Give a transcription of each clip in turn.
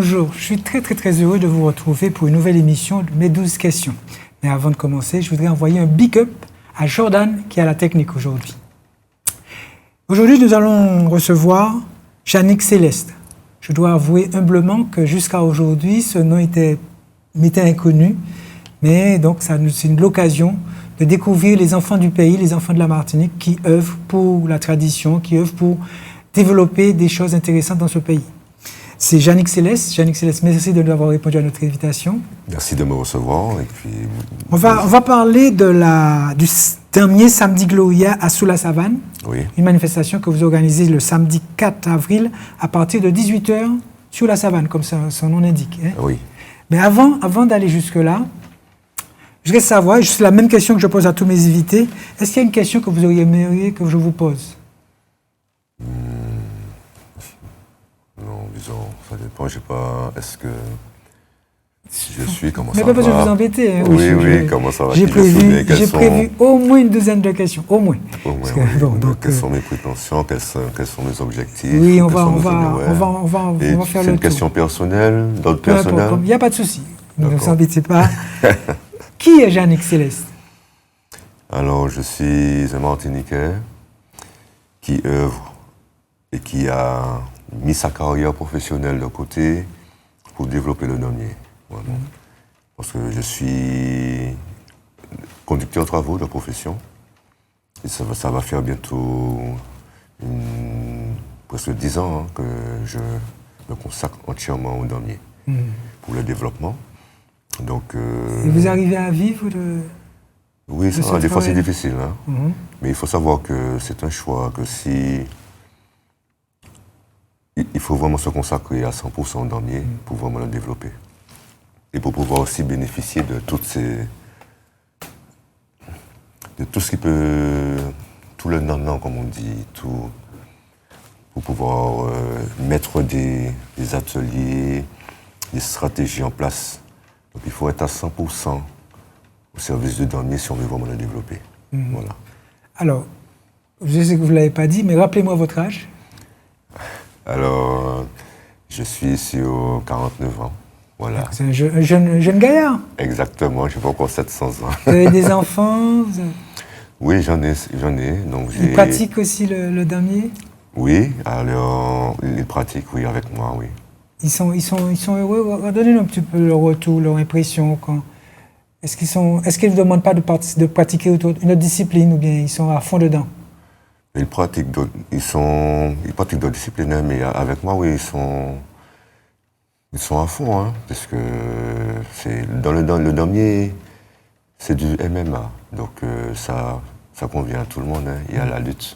bonjour. Je suis très heureux de vous retrouver pour une nouvelle émission de Mes 12 questions. Mais avant de commencer, je voudrais envoyer un big up à Jordan qui est à la technique aujourd'hui. Aujourd'hui, nous allons recevoir Yannick Céleste. Je dois avouer humblement que jusqu'à aujourd'hui, ce nom m'était inconnu. Mais donc, c'est l'occasion de découvrir les enfants du pays, les enfants de la Martinique qui œuvrent pour la tradition, qui œuvrent pour développer des choses intéressantes dans ce pays. C'est Yannick Céleste. Yannick Céleste, merci de nous avoir répondu à notre invitation. Merci de me recevoir. Et puis... On va parler du dernier Samedi Gloria à Sous-la-Savane. Oui. Une manifestation que vous organisez le samedi 4 avril à partir de 18h sur la Savane, comme son nom l'indique. Hein? Oui. Mais avant d'aller jusque-là, je voudrais savoir, c'est la même question que je pose à tous mes invités, est-ce qu'il y a une question que vous auriez aimé que je vous pose? Non, disons, ça dépend, je sais pas, est-ce que... Si je suis, comment mais ça pas va? besoin de vous embêter. Hein, oui, comment ça va? J'ai prévu au moins une douzaine de questions, au moins. Quelles sont mes prétentions, quels sont mes objectifs? Oui, on va faire le tour. C'est une question personnelle, d'ordre personnel? Il n'y a pas de souci, ne vous embêtez pas. Qui est Yannick Céleste? Alors, je suis un Martiniquais qui œuvre et qui a mis sa carrière professionnelle de côté pour développer le damier. Voilà. Parce que je suis conducteur de travaux de profession. Et ça va faire bientôt presque 10 ans que je me consacre entièrement au damier pour le développement. Donc, et vous arrivez à vivre de... Oui, des fois c'est difficile. Hein? Mais il faut savoir que c'est un choix, que si... Il faut vraiment se consacrer à 100% au damier pour vraiment le développer. Et pour pouvoir aussi bénéficier de tout ce qui peut... Tout le non-non, comme on dit, tout... Pour pouvoir mettre des ateliers, des stratégies en place. Donc il faut être à 100% au service du damier si on veut vraiment le développer. Voilà. Alors, je sais que vous ne l'avez pas dit, mais rappelez-moi votre âge. Alors, je suis sur 49 ans. Voilà. C'est un jeune gaillard. Exactement, je n'ai pas encore 700 ans. Vous avez des enfants? Oui, j'en ai. Donc ils pratiquent aussi le damier? Oui, alors ils pratiquent, oui, avec moi, oui. Ils sont heureux. Donnez-nous un petit peu leur retour, leur impression. Est-ce qu'ils ne demandent pas de pratiquer une autre discipline ou bien ils sont à fond dedans? Ils pratiquent d'autres disciplines, mais avec moi, oui, ils sont à fond, hein, parce que dans le damier, c'est du MMA, donc ça convient à tout le monde. Hein. Il y a la lutte,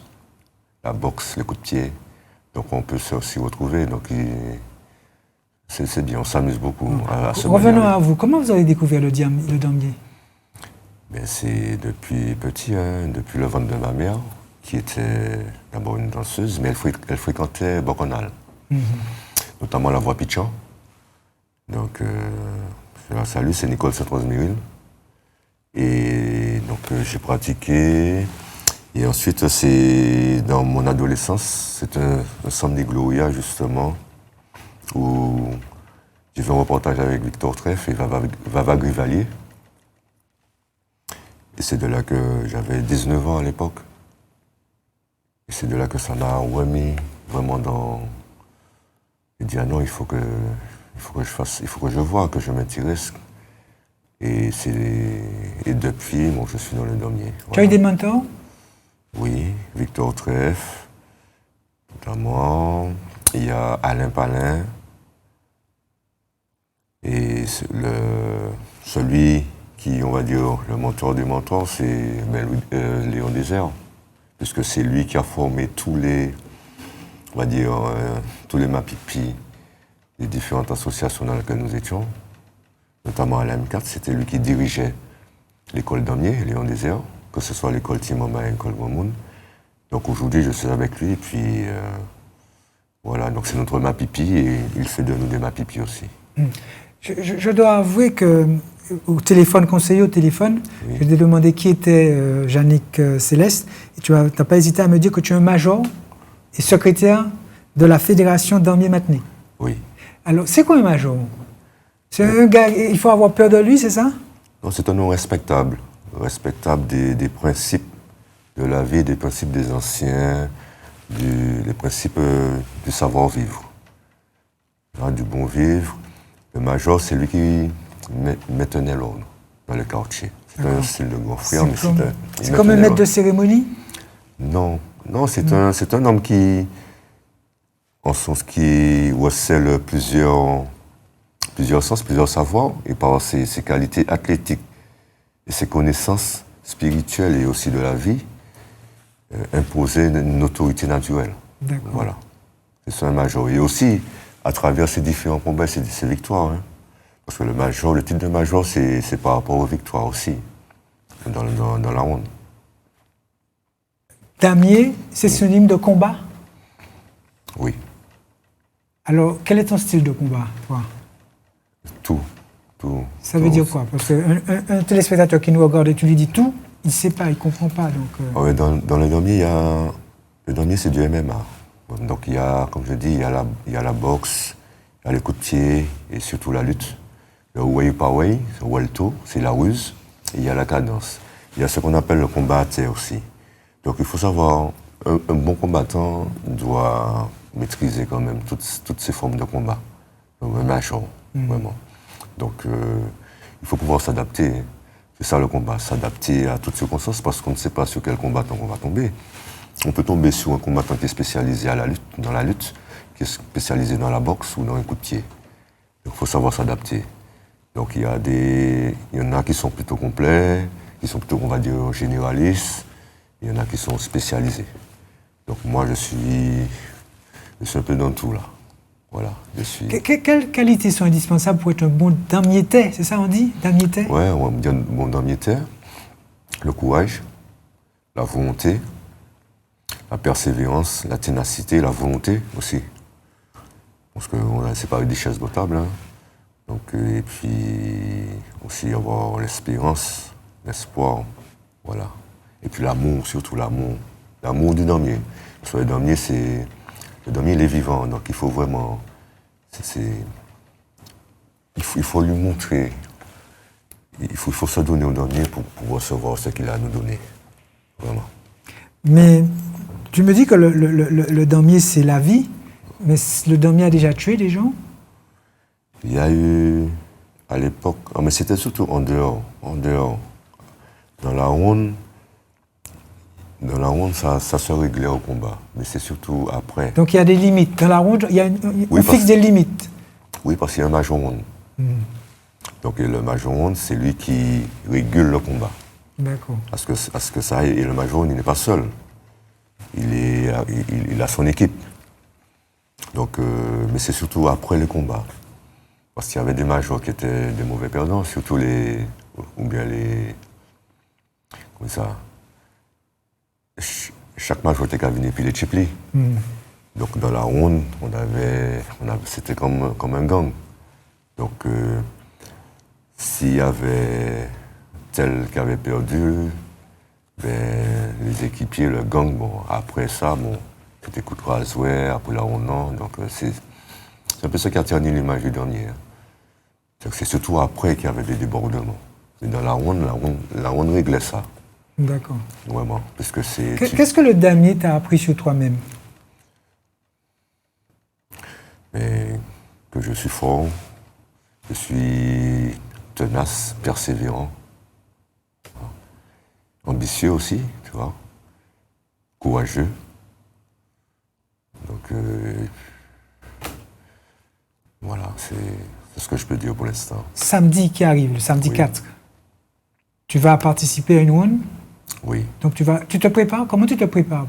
la boxe, les coups de pied, donc on peut s'y retrouver. Donc c'est bien, on s'amuse beaucoup à ce moment. Revenons à vous. Comment vous avez découvert le damier? C'est depuis petit, hein, depuis le ventre de ma mère, qui était d'abord une danseuse, mais elle fréquentait Boconal, notamment la voie Pichon. Donc, je la salue, c'est Nicole Saint-Roseméril. Et donc, j'ai pratiqué. Et ensuite, c'est dans mon adolescence, c'est un samedi Gloria, justement, où j'ai fait un reportage avec Victor Treff et Vava Grivalier. Et c'est de là que j'avais 19 ans à l'époque. Et c'est de là que ça m'a remis vraiment dans... J'ai dit, ah non, il faut que je vois, que je m'intéresse. Et depuis, je suis dans le damier. Voilà. Tu as eu des mentors? Oui, Victor Treff, notamment. Il y a Alain Palin. Et celui qui, on va dire, le mentor des mentors, c'est Léon Désert. Puisque c'est lui qui a formé tous les MAPIPI, les différentes associations dans lesquelles nous étions, notamment à la M4, c'était lui qui dirigeait l'école damier, Léon Désert, que ce soit l'école Timoma et l'école Wamoun. Donc aujourd'hui, je suis avec lui, et puis voilà, donc c'est notre MAPIPI, et il fait de nous des MAPIPI aussi. Je dois avouer que, conseiller au téléphone, oui. Je t'ai demandé qui était Yannick Céleste, et tu n'as pas hésité à me dire que tu es un major et secrétaire de la Fédération Damier Matené. Oui. Alors, c'est quoi un major? C'est un gars, il faut avoir peur de lui, c'est ça? Non, c'est un nom respectable. Respectable des principes de la vie, des principes des anciens, des principes du savoir-vivre. Du bon vivre. Le major, c'est lui qui maintenait l'ordre dans le quartier. C'est un style de grand frère, mais c'est comme un maître de cérémonie? Non, c'est un homme qui, en sens qui recèle plusieurs sens, plusieurs savoirs, et par ses qualités athlétiques et ses connaissances spirituelles et aussi de la vie, imposer une autorité naturelle. D'accord. Voilà. C'est ça un major. Et aussi, à travers ses différents combats, ses victoires. Hein. Parce que le titre de major, c'est par rapport aux victoires aussi, dans la ronde. Damier, c'est synonyme de combat? Oui. Alors, quel est ton style de combat, toi? Tout. Ça veut dire quoi? Parce qu'un téléspectateur qui nous regarde et tu lui dis tout, il ne sait pas, il ne comprend pas. Donc, Ouais, dans le damier, le damier, c'est du MMA. Donc, il y a, comme je dis, il y a la boxe, il y a les coups de pied et surtout la lutte. Le Wei Pa Wei, le Welto, c'est la ruse, et il y a la cadence. Il y a ce qu'on appelle le combat à terre aussi. Donc, il faut savoir, un bon combattant doit maîtriser quand même toutes ces formes de combat. Donc, un major, vraiment. Donc, il faut pouvoir s'adapter. C'est ça le combat, s'adapter à toutes circonstances, parce qu'on ne sait pas sur quel combattant on va tomber. On peut tomber sur un combattant qui est spécialisé dans la lutte, qui est spécialisé dans la boxe ou dans un coup de pied. Donc, il faut savoir s'adapter. Donc, il y en a qui sont plutôt complets, qui sont plutôt, on va dire, généralistes. Il y en a qui sont spécialisés. Donc, moi, je suis un peu dans tout, là. Voilà, je suis... Quelles qualités sont indispensables pour être un bon damiétais? C'est ça on dit? Damiétais? Ouais, on va dire un bon damiétais. Le courage, la volonté, la persévérance, la ténacité, la volonté aussi. Parce que c'est pas des chaises botables. Hein. Donc, et puis aussi avoir l'espérance, l'espoir. Voilà. Et puis l'amour, surtout l'amour. L'amour du damier. Parce que le damier, il est vivant, donc il faut vraiment... Il faut lui montrer. Il faut se donner au damier pour recevoir ce qu'il a à nous donner. Vraiment. Mais tu me dis que le damier, c'est la vie, mais le damier a déjà tué des gens? Il y a eu, à l'époque... mais c'était surtout en dehors. Dans la ronde, ça se réglait au combat, mais c'est surtout après. Donc il y a des limites. Dans la ronde, on fixe des limites. Oui, parce qu'il y a un major ronde. Donc le major ronde, c'est lui qui régule le combat. D'accord. Parce que ça, et le major ronde, il n'est pas seul. Il a son équipe. Donc, mais c'est surtout après le combat. Parce qu'il y avait des majors qui étaient des mauvais perdants, surtout comme ça. Chaque major était cabinet, puis les chiplis. Donc dans la ronde, c'était comme un gang. Donc s'il y avait tel qui avait perdu, les équipiers, le gang, après ça, c'était coup de rasoir, après la ronde, non. Donc c'est un peu ce qui a terni l'image du dernier. Donc c'est surtout après qu'il y avait des débordements. Mais dans la ronde réglait ça. D'accord. Vraiment, parce que c'est... Qu'est-ce que le damier t'a appris sur toi-même? Mais que je suis fort, je suis tenace, persévérant, ambitieux aussi, tu vois, courageux. Donc, voilà, c'est ce que je peux dire pour l'instant. Samedi qui arrive, le samedi 4, tu vas participer à une ronde? Oui. Donc tu te prépares? Comment tu te prépares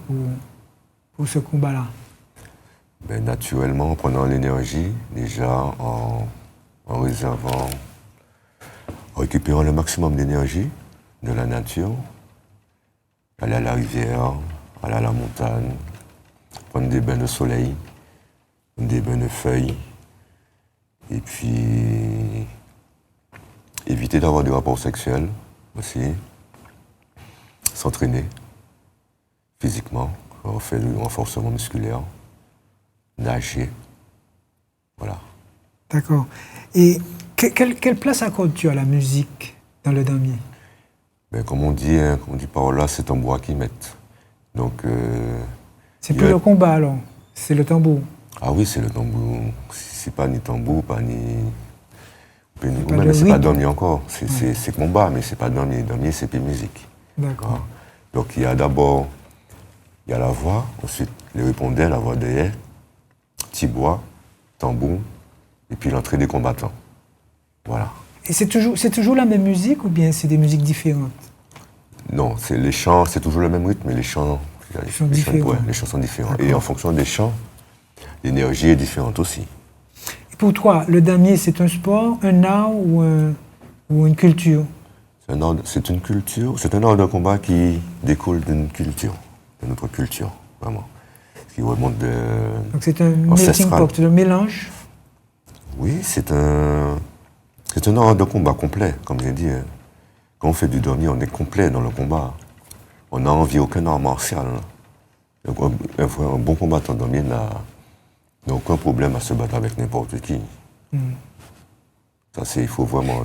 pour ce combat-là? Naturellement, en prenant l'énergie, déjà en réservant, en récupérant le maximum d'énergie de la nature, aller à la rivière, aller à la montagne, prendre des bains de soleil, des bains de feuilles, et puis éviter d'avoir des rapports sexuels aussi, s'entraîner physiquement, faire du renforcement musculaire, nager, voilà. D'accord. Et quelle place accordes-tu à la musique dans le damier? Ben, comme on dit, hein, comme on dit par là, c'est tambour qui mettent. Donc, C'est plus le combat alors, c'est le tambour. ah oui, c'est le tambour. C'est pas ni tambour, pas ni. Pas Mais de c'est pas rythme. damier encore. C'est combat, mais c'est pas damier. Damier, c'est plus musique. D'accord. Donc il y a d'abord il y a la voix, ensuite les répondants, la voix derrière, tibois, tambour, et puis l'entrée des combattants. Voilà. Et c'est toujours la même musique ou bien c'est des musiques différentes? Non, c'est les chants, c'est toujours le même rythme, mais les chants sont différents. Ouais, les chants sont différents. D'accord. Et en fonction des chants, l'énergie est différente aussi. Et pour toi, le damier, c'est un sport, un art ou une culture? C'est une culture, c'est un art de combat qui découle d'une culture, de notre culture, vraiment. Qui remonte de. Donc c'est un melting pot, c'est un mélange? Oui, c'est un art de combat complet, comme j'ai dit. Quand on fait du damier, on est complet dans le combat. On n'a envie aucun art martial. Donc, un bon combattant damier n'a aucun problème à se battre avec n'importe qui. Ça, il faut vraiment.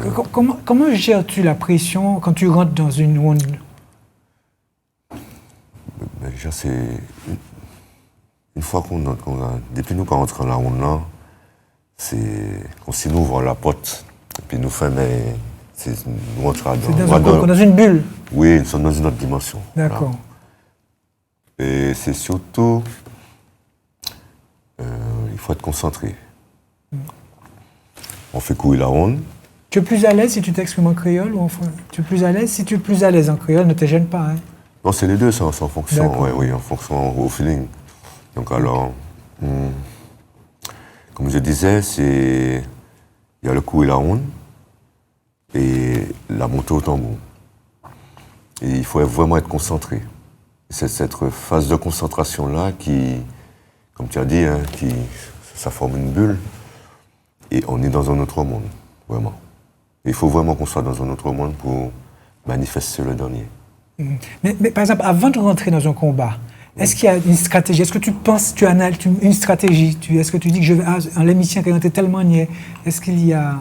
Comment gères-tu la pression quand tu rentres dans une ronde? Déjà, c'est. Une fois depuis nous, quand on rentre dans la ronde là, c'est comme si nous ouvrons la porte, et puis nous fermons. Nous rentrons dans une bulle? Oui, nous sommes dans une autre dimension. D'accord. Voilà. Et c'est surtout. Il faut être concentré. On fait courir la ronde. Tu es plus à l'aise si tu t'exprimes en créole ou tu es plus à l'aise? Si tu es plus à l'aise en créole, ne te gêne pas. Hein? Non, c'est les deux, c'est en fonction. Oui, en fonction au feeling. Donc alors, comme je disais, il y a le courir la ronde et la montée au tambour. Et il faut vraiment être concentré. C'est cette phase de concentration-là qui, comme tu as dit, hein, ça forme une bulle. Et on est dans un autre monde, vraiment. Et il faut vraiment qu'on soit dans un autre monde pour manifester le dernier. Mais par exemple, avant de rentrer dans un combat, est-ce qu'il y a une stratégie? Est-ce que tu penses, tu analyses une stratégie? Est-ce que tu dis que je vais en l'émission qui est telle manière? Est-ce qu'il y a...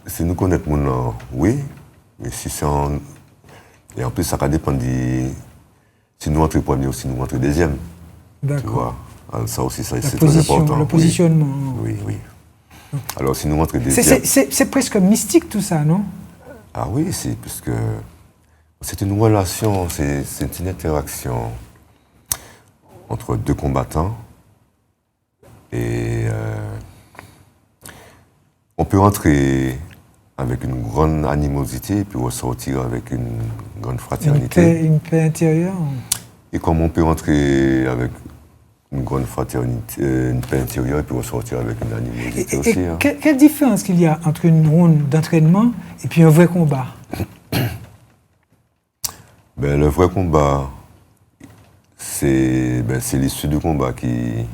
Si nous connaissons mon nom, oui. Mais si c'est en... Et en plus, ça va dépendre si nous rentrons premier ou si nous rentrons deuxième. D'accord. Tu vois? Alors, ça aussi, c'est très important. Le positionnement. Oui, oui. Alors, si nous rentrons deuxième... C'est presque mystique tout ça, non? Ah oui, puisque c'est une relation, c'est une interaction entre deux combattants. Et on peut entrer avec une grande animosité et puis ressortir avec une grande fraternité. Une paix intérieure. Et comme on peut entrer avec une grande fraternité, une paix intérieure et puis ressortir avec une animosité aussi. Hein. Quelle différence qu'il y a entre une ronde d'entraînement et puis un vrai combat? Ben, le vrai combat, c'est l'issue du combat qui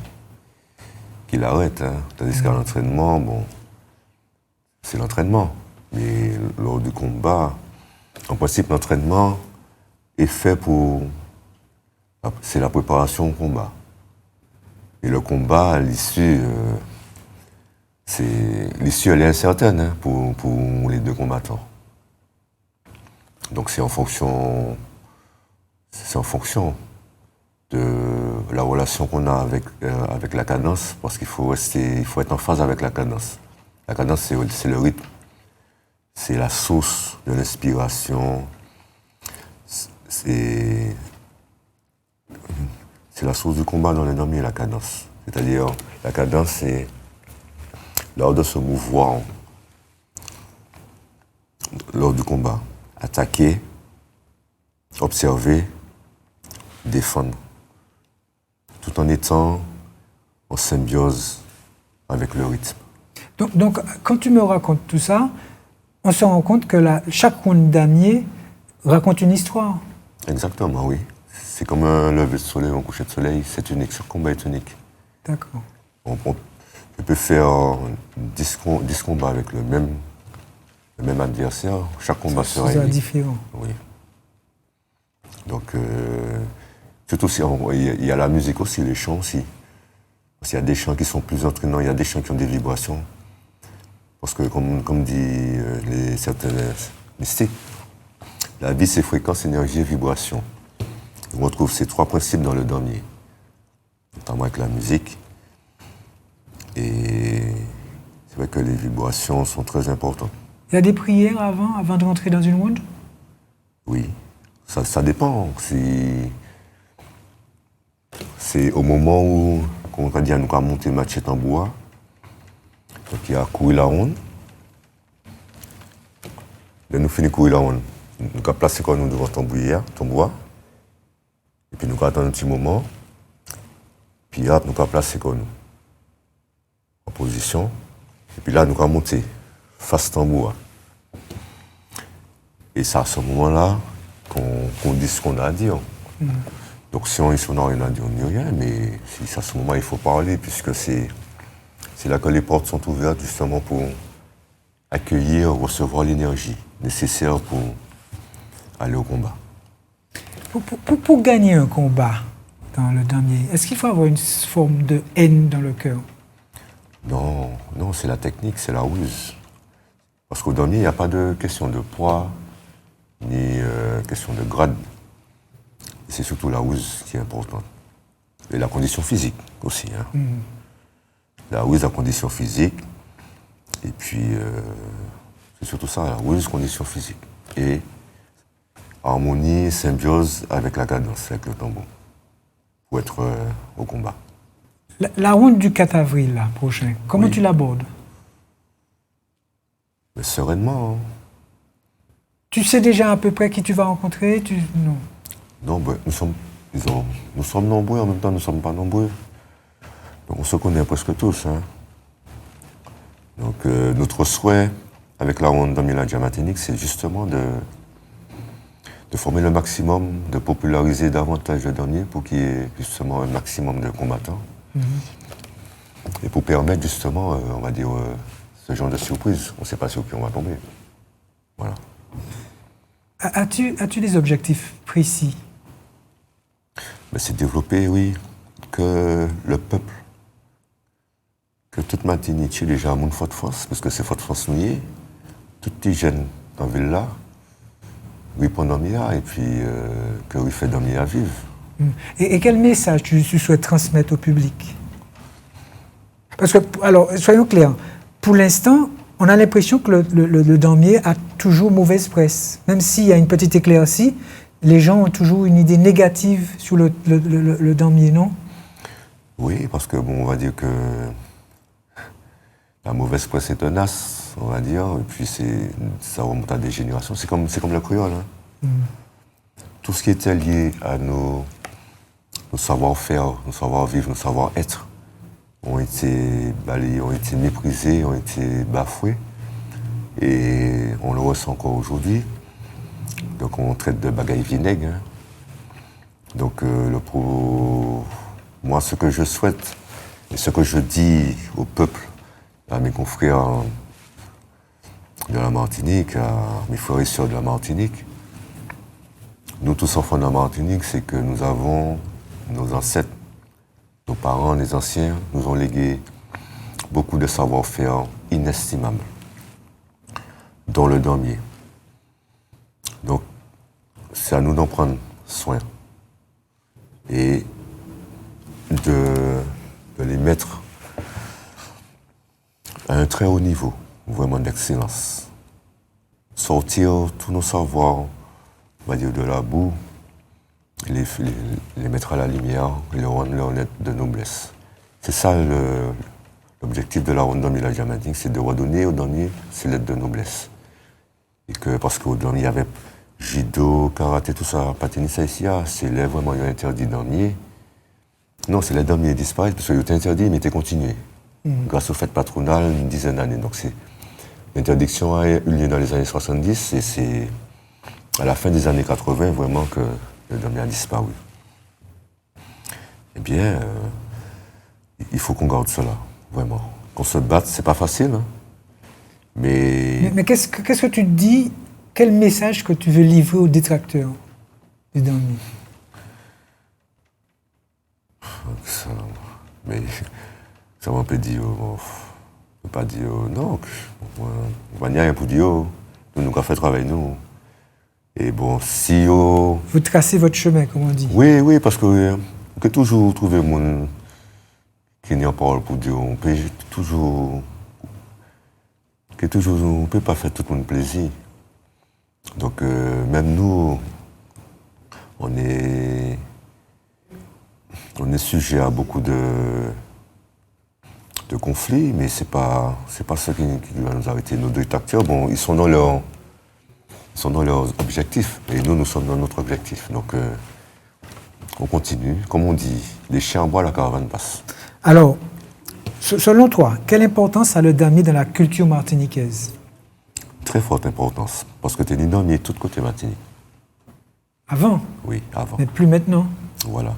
l'arrête. Hein. Tandis qu'à l'entraînement, bon, c'est l'entraînement. Mais lors du combat, en principe, l'entraînement est fait pour... C'est la préparation au combat. Et le combat, l'issue, elle est incertaine hein, pour les deux combattants. Donc c'est en fonction de la relation qu'on a avec la cadence, parce qu'il faut être en phase avec la cadence. La cadence, c'est le rythme, c'est la source de l'inspiration, c'est la source du combat dans les damiers, la cadence. C'est-à-dire, la cadence, c'est l'art de se mouvoir lors du combat. Attaquer, observer, défendre. Tout en étant en symbiose avec le rythme. Donc quand tu me racontes tout ça, on se rend compte que chaque ronde damier raconte une histoire. Exactement, oui. C'est comme un lever de soleil ou un coucher de soleil, c'est unique, chaque combat est unique. D'accord. Je peux faire 10 combats avec le même adversaire, chaque combat sera unique. Différent. Oui. Donc, surtout il y a la musique aussi, les chants aussi. Parce qu'il y a des chants qui sont plus entraînants, il y a des chants qui ont des vibrations. Parce que, comme dit certains mystiques, la vie, c'est fréquence, énergie et vibration. On retrouve ces trois principes dans le damier, notamment avec la musique. Et c'est vrai que les vibrations sont très importantes. Il y a des prières avant de rentrer dans une wound? Oui, ça dépend. C'est au moment où on va dire nous avons monté machette en bois. Donc il y a courir la ronde. Là, nous finissons courir la ronde. Nous avons placé nous devant ton bois. Et puis nous avons attendu un petit moment. Puis là, nous avons placé nous en position. Et puis là, nous avons monté face au bois. Et c'est à ce moment-là qu'on dit ce qu'on a à dire. Donc si on n'a rien à dire, on ne dit rien, mais si à ce moment il faut parler, puisque c'est là que les portes sont ouvertes justement pour accueillir, recevoir l'énergie nécessaire pour aller au combat. Pour gagner un combat dans le damier, est-ce qu'il faut avoir une forme de haine dans le cœur? Non, c'est la technique, c'est la ruse. Parce qu'au damier, il n'y a pas de question de poids, ni question de grade. C'est surtout la ruse qui est importante. Et la condition physique aussi. Hein. La ruse, la condition physique. Et puis, c'est surtout ça, la ruse, condition physique. Et harmonie, symbiose avec la cadence, avec le tambour. Pour être au combat. La ronde du 4 avril, là, prochain, comment tu l'abordes? Mais sereinement. Hein. Tu sais déjà à peu près qui tu vas rencontrer? Non. Non, ben, nous sommes nombreux, en même temps nous ne sommes pas nombreux. Donc on se connaît presque tous. Hein. Donc notre souhait avec la ronde Damier Martinique, c'est justement de former le maximum, de populariser davantage le damier pour qu'il y ait justement un maximum de combattants. Et pour permettre justement, on va dire, ce genre de surprise. On ne sait pas sur qui on va tomber. Voilà. As-tu des objectifs précis? Mais c'est développer, oui, que le peuple, que toute Martinique, déjà à mon force, parce que c'est force nouillée, toutes les jeunes dans la ville là, oui, pendant Mia, et puis que oui, fait dormir à vivre. Et quel message tu souhaites transmettre au public? Parce que, alors, soyons clairs, pour l'instant, on a l'impression que le damier a toujours mauvaise presse. Même s'il y a une petite éclaircie, les gens ont toujours une idée négative sur le damier, non? Oui, parce que, bon, on va dire que la mauvaise presse est tenace, on va dire, et puis ça remonte à des générations. C'est comme le créole. Hein. Tout ce qui était lié à nos savoir-faire, nos savoir-vivre, nos savoir-être, ont été balayés, ont été méprisés, ont été bafoués. Et on le ressent encore aujourd'hui. Donc on traite de bagaille vinaigre. Hein. Donc moi, ce que je souhaite et ce que je dis au peuple, à mes confrères de la Martinique, à mes frères et sœurs de la Martinique, nous tous enfants de la Martinique, c'est que nous avons nos ancêtres, nos parents, les anciens, nous ont légué beaucoup de savoir-faire inestimables, dont le damier. Donc, c'est à nous d'en prendre soin et de les mettre à un très haut niveau, vraiment d'excellence. Sortir tous nos savoirs, on va dire, de la boue, les mettre à la lumière et les rendre leur lettre de noblesse. C'est ça l'objectif de la ronde Damier la Martinique, c'est de redonner aux damiers ses lettres de noblesse. Et que, parce qu'au damier, il y avait judo, karaté, tout ça, patinage, ça ici, c'est là vraiment il y a interdit damier. Non, c'est les damiers disparaissent parce qu'ils étaient interdits, mais étaient continués. Grâce aux fêtes patronales, une dizaine d'années. Donc l'interdiction a eu lieu dans les années 70 et c'est à la fin des années 80 vraiment que le damier a disparu. Eh bien, il faut qu'on garde cela, vraiment. Qu'on se batte, c'est pas facile, hein. Mais qu'est-ce que tu te dis? Quel message que tu veux livrer aux détracteurs du damier? Mais ça m'a pas dit, bon, on peut pas dire, non, on va n'y rien pour dire, nous avons fait travail, nous. Et bon, si... Vous tracez votre chemin, comme on dit. Oui, parce que on peut toujours trouver monde qui n'y a pas pour dire, on peut toujours... on ne peut pas faire tout le monde plaisir. Donc, même nous, on est sujet à beaucoup de conflits, mais c'est pas ça qui va nous arrêter. Nos deux acteurs, bon, ils sont dans leurs objectifs, et nous sommes dans notre objectif. Donc, on continue. Comme on dit, les chiens aboient, la caravane passe. Alors, selon toi, quelle importance a le damier dans la culture martiniquaise? Très forte importance, parce que t'es damier tout côté Martinique. Avant? Oui, avant. Mais plus maintenant. Voilà.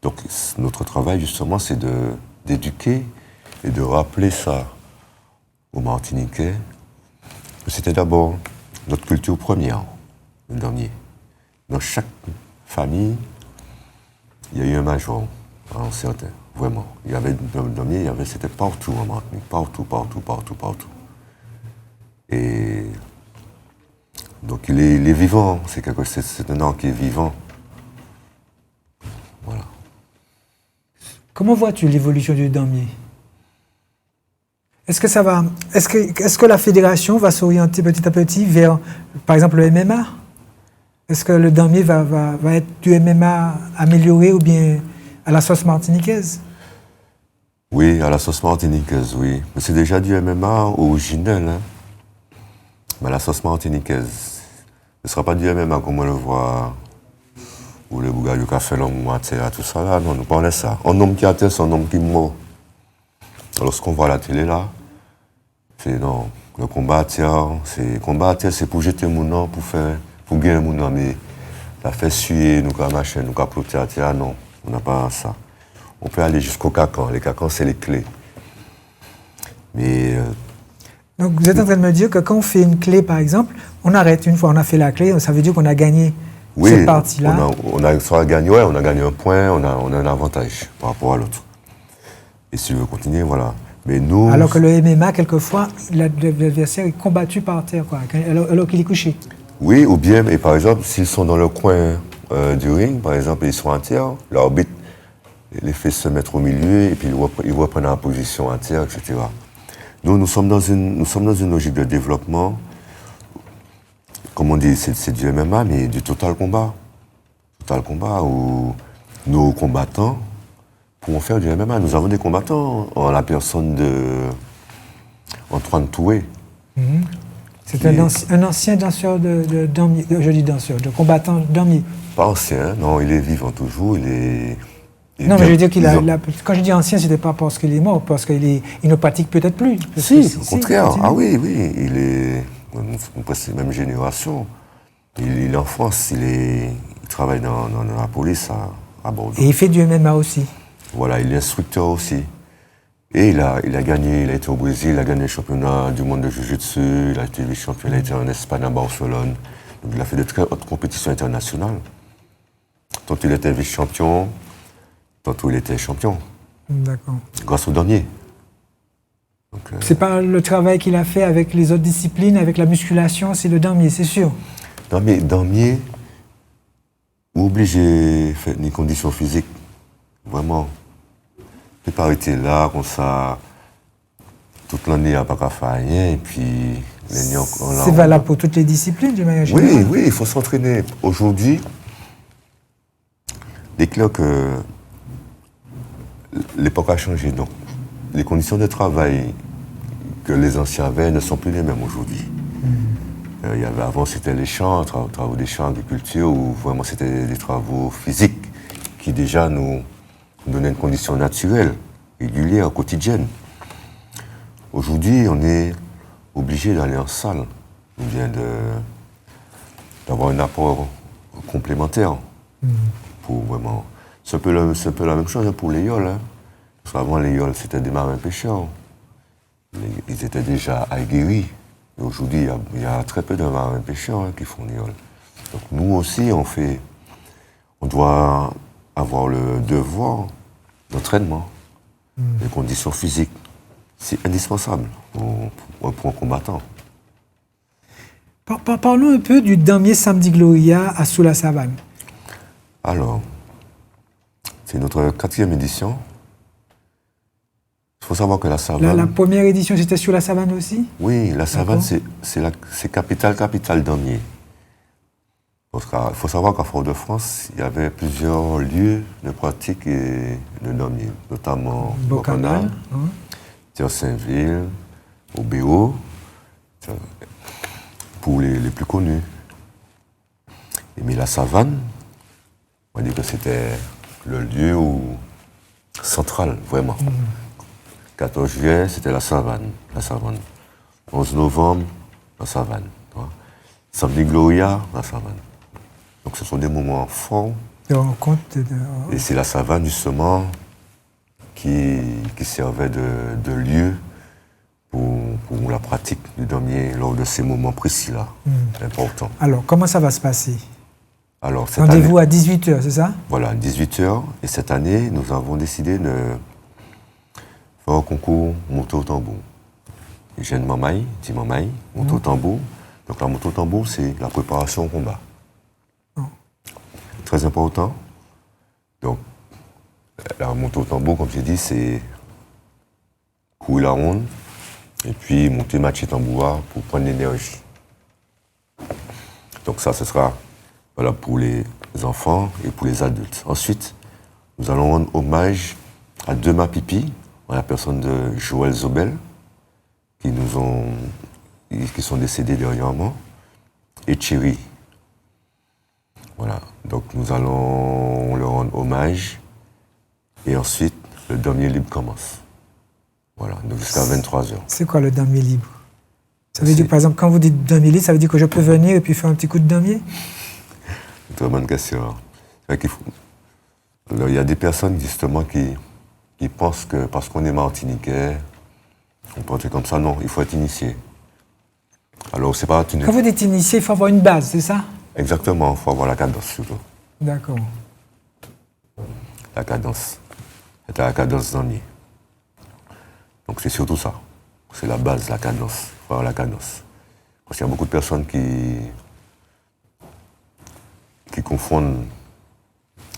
Donc, notre travail, justement, c'est d'éduquer et de rappeler ça aux Martiniquais. C'était d'abord notre culture première, le damier. Dans chaque famille, il y a eu un major, hein, certain, vraiment. Il y avait le damier, c'était partout en Martinique, partout. Et donc il est vivant, c'est un art qui est vivant. Voilà. Comment vois-tu l'évolution du damier? Est-ce que la fédération va s'orienter petit à petit vers, par exemple, le MMA? Est-ce que le damier va être du MMA amélioré ou bien à la sauce martiniquaise? Oui, à la sauce martiniquaise, oui. Mais c'est déjà du MMA originel, hein. Mais la sauce martiniquaise, ce ne sera pas du MMA comme on le voit, ou le bougaillou qui a fait l'homme matière, tout ça là. Non, nous parlons de ça. Un homme qui a tête, c'est un homme qui mord. Lorsqu'on voit la télé là, c'est non. Le combat c'est pour jeter mon nom, pour gagner mon nom, mais la faire suer, nous comme machin, nous comme plotter, non, on n'a pas ça. On peut aller jusqu'au cacan. Les cacans, c'est les clés. Mais donc vous êtes en train de me dire que quand on fait une clé, par exemple, on arrête une fois, on a fait la clé, ça veut dire qu'on a gagné cette partie-là. On a gagné un point, on a un avantage par rapport à l'autre. Et si tu veux continuer, voilà. Mais nous... Alors que le MMA, quelquefois, l'adversaire est combattu par terre, quoi, alors qu'il est couché. Oui, ou bien, et par exemple, s'ils sont dans le coin du ring, par exemple, et ils sont en terre, l'arbitre les fait se mettre au milieu, et puis ils reprennent la position en terre, etc. Nous sommes dans une logique de développement, comme on dit, c'est du MMA, mais du total combat. Total combat, où nos combattants pourront faire du MMA. Nous avons des combattants en la personne d'Antoine Toué. Mm-hmm. C'est un ancien danseur de combattant damier. Pas ancien, non, il est vivant toujours, non, mais je veux dire quand je dis ancien, c'était pas parce qu'il est mort, parce qu'il ne pratique peut-être plus. Si, au contraire. Ah oui, il est presque la même génération. Il est en France, il travaille dans la police à Bordeaux. Et il fait du MMA aussi. Voilà, il est instructeur aussi. Et il a gagné, il a été au Brésil, il a gagné le championnat du monde de Jiu-Jitsu, il a été vice-champion, il a été en Espagne, à Barcelone. Donc il a fait de très hautes compétitions internationales. Tantôt il était vice-champion, tantôt il était champion. D'accord. Grâce au damier. C'est pas le travail qu'il a fait avec les autres disciplines, avec la musculation, c'est le damier, c'est sûr. Damier, obligé de faire des conditions physiques. Vraiment. Il ne peut pas arrêter là, comme ça, toute l'année, il n'y a pas qu'à faire rien, et puis... C'est valable pour toutes les disciplines, de manière générale. Oui, il faut s'entraîner. Aujourd'hui, il est clair que l'époque a changé, donc les conditions de travail que les anciens avaient ne sont plus les mêmes aujourd'hui. Avant, c'était les champs, travaux des champs, agriculture, où vraiment c'était des travaux physiques qui déjà nous donnaient une condition naturelle, régulière, quotidienne. Aujourd'hui, on est obligé d'aller en salle, ou bien d'avoir un apport complémentaire pour vraiment... C'est un peu la même chose pour les yoles. Hein. Parce qu'avant, les yoles, c'était des marins pêcheurs. Ils étaient déjà aguerris. Et aujourd'hui, il y a très peu de marins pêcheurs qui font les yoles. Donc nous aussi, on doit avoir le devoir d'entraînement. Les conditions physiques, c'est indispensable pour un combattant. Parlons un peu du dernier Samedi Gloria à Sous la Savane. Alors, c'est notre 4e édition. Il faut savoir que la Savane... La première édition, c'était sur la Savane aussi? Oui, la Savane, c'est capitale damier. Parce qu'il faut savoir qu'à Fort-de-France, il y avait plusieurs lieux de pratique et de damier, notamment Bocanal, Saint-Ville, au BO, pour les plus connus. Mais la Savane, on va dire que c'était le lieu central, vraiment. 14 juillet, c'était la Savane. 11 novembre, la Savane. Samedi Gloria, la Savane. Donc ce sont des moments forts. De rencontre. Et c'est la Savane, justement, qui servait de lieu pour la pratique du damier lors de ces moments précis-là, importants. Alors, comment ça va se passer? Alors, rendez-vous à 18h, c'est ça? Voilà, 18h. Et cette année, nous avons décidé de faire un concours moto-tambour. Jeanne Mamaï, dit Mamaï, moto-tambour. Donc la moto-tambour, c'est la préparation au combat. Très important. Donc, la moto-tambour, comme j'ai dit, c'est courir la ronde et puis monter match et tambourin pour prendre l'énergie. Donc ça, ce sera pour les enfants et pour les adultes. Ensuite, nous allons rendre hommage à deux Mapipi, à la personne de Joël Zobel, qui sont décédés dernièrement, et Thierry. Voilà, donc nous allons leur rendre hommage, et ensuite, le damier libre commence. Voilà, donc jusqu'à 23h. C'est quoi le damier libre? Ça veut dire, par exemple, quand vous dites damier libre, ça veut dire que je peux venir et puis faire un petit coup de damier? C'est une très bonne question. Il y a des personnes, justement, qui pensent que parce qu'on est martiniquais, on peut entrer comme ça. Non, il faut être initié. Alors, c'est pas... Quand vous dites initié, il faut avoir une base, c'est ça? Exactement, il faut avoir la cadence, surtout. D'accord. La cadence. C'est la cadence damier. Donc, c'est surtout ça. C'est la base, la cadence. Il faut avoir la cadence. Parce qu'il y a beaucoup de personnes qui confondent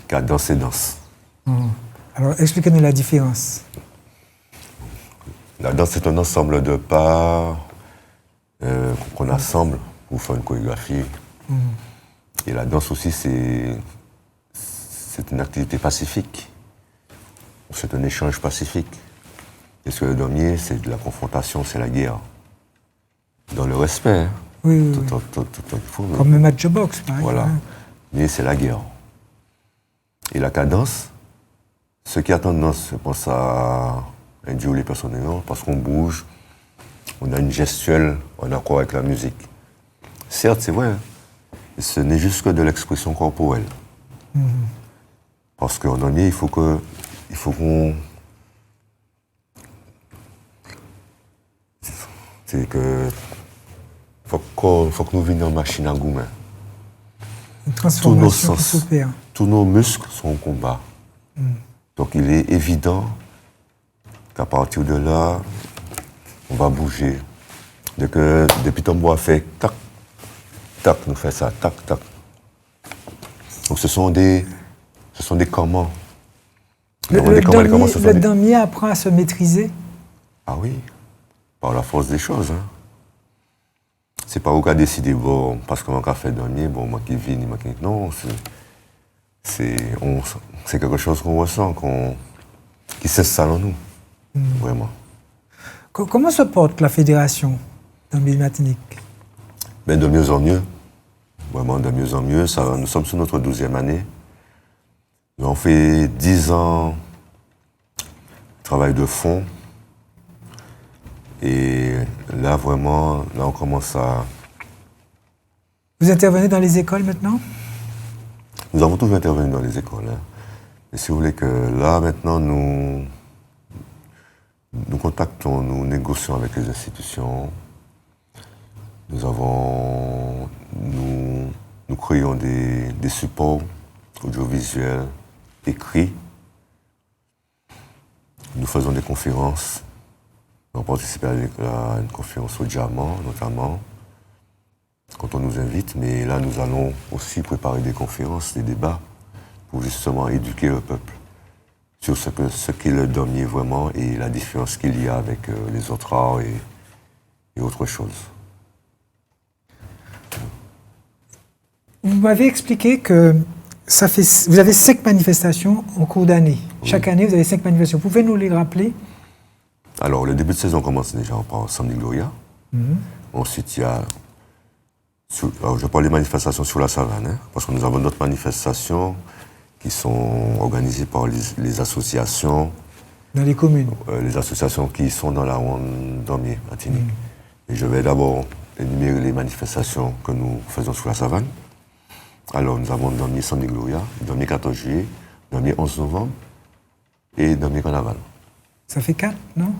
cadence et danse. Alors, expliquez-nous la différence. La danse, c'est un ensemble de pas qu'on assemble pour faire une chorégraphie. Et la danse aussi, c'est une activité pacifique. C'est un échange pacifique. Et ce que le damier, c'est de la confrontation, c'est la guerre. Dans le respect. Hein. Oui. Comme un match de boxe, par exemple. Voilà. Mais c'est la guerre. Et la cadence, ceux qui attendent danse, je pense à un duo les personnes, parce qu'on bouge, on a une gestuelle en accord avec la musique. Certes, c'est vrai, mais ce n'est juste que de l'expression corporelle. Parce qu'en damier, il faut qu'on... C'est que... Il faut que nous venions en machine à gourmet. Une transformation qui s'opère. Tous nos muscles sont au combat. Donc il est évident qu'à partir de là, on va bouger. Depuis ton bois fait tac, tac, nous fait ça, tac, tac. Donc ce sont des comment. Le damier apprend à se maîtriser? Ah oui, par la force des choses. Hein. C'est pas au cas de décider, bon, parce qu'on a fait damier, bon, moi qui vis, moi qui... Non, c'est quelque chose qu'on ressent, qui s'installe en nous, vraiment. Comment se porte la fédération damier Martinique? Ben, de mieux en mieux, vraiment de mieux en mieux. Nous sommes sur notre 12e année. Nous avons fait 10 ans de travail de fond. Et là, vraiment, on commence à... Vous intervenez dans les écoles maintenant? Nous avons toujours intervenu dans les écoles. Hein. Et si vous voulez que là, maintenant, nous contactons, nous négocions avec les institutions. Nous créons des supports audiovisuels, écrits. nous faisons des conférences. On participe à une conférence au Diamant, notamment, quand on nous invite. Mais là, nous allons aussi préparer des conférences, des débats, pour justement éduquer le peuple sur ce qu'est le damier vraiment et la différence qu'il y a avec les autres arts et autre chose. Vous m'avez expliqué que vous avez 5 manifestations en cours d'année. Oui. Chaque année, vous avez 5 manifestations. Vous pouvez nous les rappeler? Alors, le début de saison commence déjà par Samedi Gloria. Ensuite, il y a... Alors, je parle des manifestations sur la savane, hein, parce que nous avons d'autres manifestations qui sont organisées par les associations. Dans les communes. Les associations qui sont dans la ronde d'Amier, Martinique. Et je vais d'abord énumérer les manifestations que nous faisons sur la savane. Alors, nous avons Damier Samedi Gloria, Damier 14 juillet, Damier 11 novembre et Damier Carnaval. Ça fait 4, non?